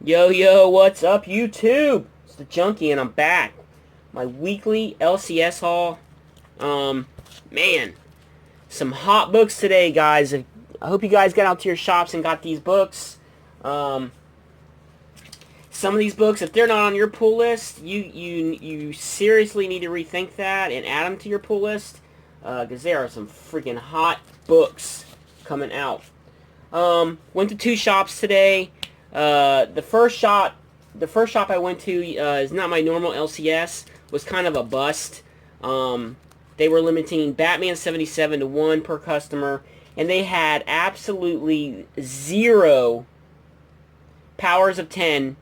Yo, yo, what's up, YouTube? It's the Junkie, and I'm back. My weekly LCS haul. Man, some hot books today, guys. I hope you guys got out to your shops and got these books. Um, some of these books, if they're not on your pull list, you seriously need to rethink that and add them to your pull list, because there are some freaking hot books coming out. Went to two shops today. The first shop I went to is not my normal LCS. Was kind of a bust. They were limiting Batman 77 to 1 per customer, and they had absolutely zero powers of 10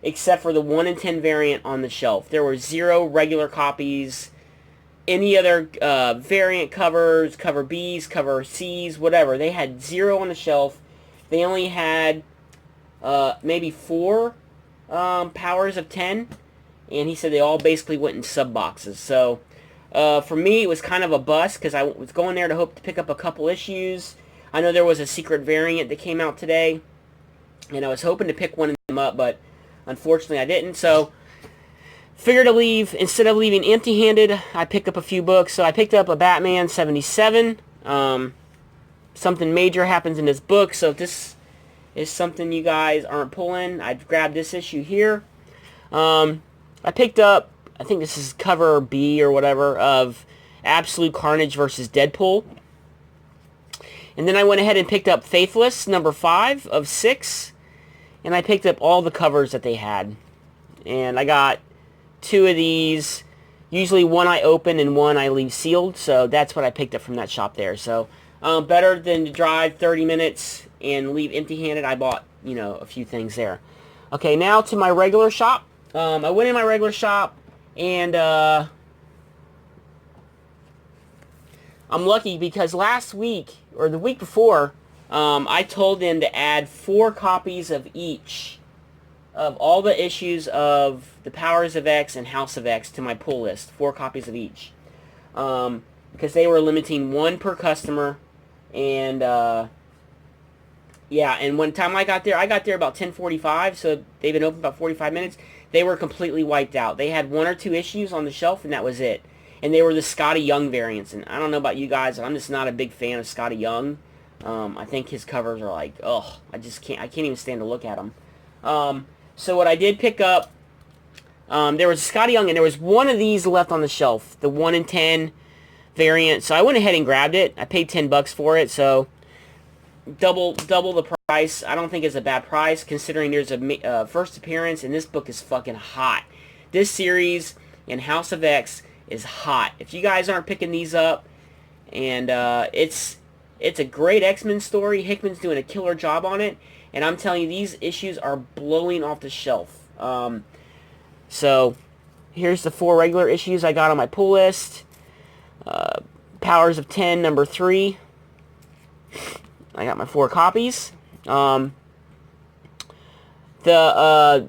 except for the 1 in 10 variant on the shelf. There were zero regular copies. Any other variant covers, cover Bs, cover Cs, whatever. They had zero on the shelf. They only had maybe 4 powers of 10, and he said they all basically went in sub boxes. So for me, it was kind of a bust because I was going there to hope to pick up a couple issues. I know there was a secret variant that came out today, and I was hoping to pick one of them up, but unfortunately I didn't. So figured to leave, instead of leaving empty-handed, I picked up a few books. So I picked up a Batman 77. Something major happens in this book, so if this is something you guys aren't pulling, I'd grab this issue here. I picked up, I think this is cover B or whatever, of Absolute Carnage versus Deadpool. And then I went ahead and picked up Faithless, number 5 of 6. And I picked up all the covers that they had. And I got 2 of these. Usually one I open and one I leave sealed. So that's what I picked up from that shop there. So better than to drive 30 minutes and leave empty-handed. I bought, a few things there. Okay, now to my regular shop. I went in my regular shop, and I'm lucky because last week, or the week before, I told them to add 4 copies of each of all the issues of the Powers of X and House of X to my pull list. 4 copies of each. Because they were limiting 1 per customer, and yeah, and when time I got there about 10:45, so they've been open about 45 minutes. They were completely wiped out. They had 1 or 2 issues on the shelf, and that was it. And they were the Scotty Young variants. And I don't know about you guys, I'm just not a big fan of Scotty Young. I think his covers are like, ugh, I can't even stand to look at them. So what I did pick up, there was a Scotty Young, and there was 1 of these left on the shelf, the 1 in 10 variant. So I went ahead and grabbed it. I paid $10 for it, so double the price. I don't think it's a bad price considering there's a first appearance, and this book is fucking hot. This series in House of X is hot. If you guys aren't picking these up, and it's a great X-Men story. Hickman's doing a killer job on it, and I'm telling you, these issues are blowing off the shelf. So here's the 4 regular issues I got on my pull list. Powers of 10, number 3. I got my 4 copies. The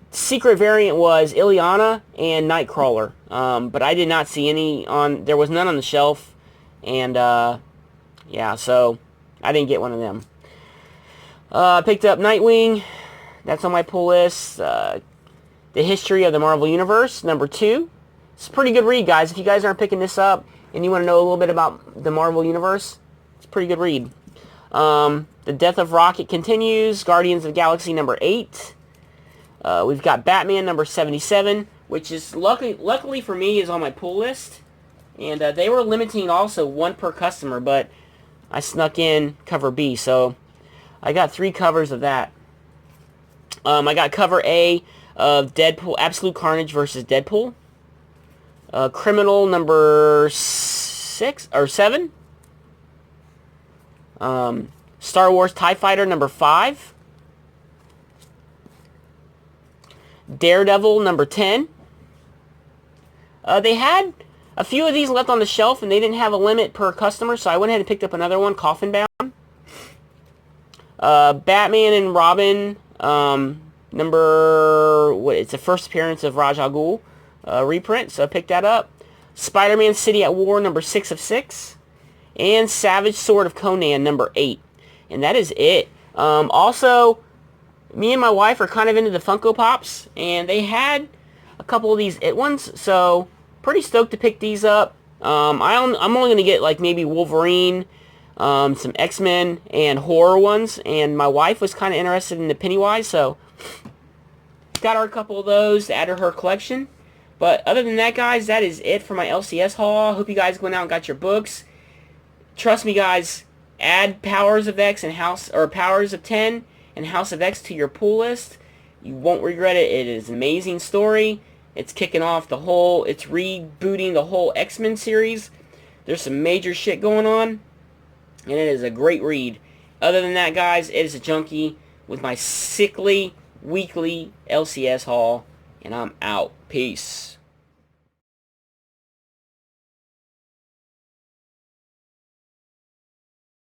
secret variant was Ileana and Nightcrawler, but I did not see any on. There was none on the shelf, and yeah, so I didn't get one of them. Picked up Nightwing. That's on my pull list. The History of the Marvel Universe, number 2. It's a pretty good read, guys. If you guys aren't picking this up and you want to know a little bit about the Marvel Universe, it's a pretty good read. The Death of Rocket continues. Guardians of the Galaxy number 8. We've got Batman number 77, which is luckily for me is on my pull list. And they were limiting also 1 per customer, but I snuck in cover B, so I got 3 covers of that. I got cover A of Deadpool, Absolute Carnage versus Deadpool. Criminal number 6 or 7. Star Wars TIE Fighter number 5. Daredevil number 10. They had a few of these left on the shelf, and they didn't have a limit per customer, so I went ahead and picked up another one, Coffin Bound. Batman and Robin, it's the first appearance of Ra's al Ghul reprint, so I picked that up. Spider-Man City at War number 6 of 6. And Savage Sword of Conan number 8. And that is it. Also, me and my wife are kind of into the Funko Pops, and they had a couple of these It ones, so pretty stoked to pick these up. I'm only going to get like maybe Wolverine, some X-Men, and horror ones, and my wife was kind of interested in the Pennywise, so got her a couple of those to add to her collection. But other than that, guys, that is it for my LCS haul. Hope you guys went out and got your books. Trust me, guys, add Powers of X and Powers of 10 and House of X to your pull list. You won't regret it. It is an amazing story. It's kicking off it's rebooting the whole X-Men series. There's some major shit going on, and it is a great read. Other than that, guys, it is a Junkie with my sickly weekly LCS haul, and I'm out. Peace.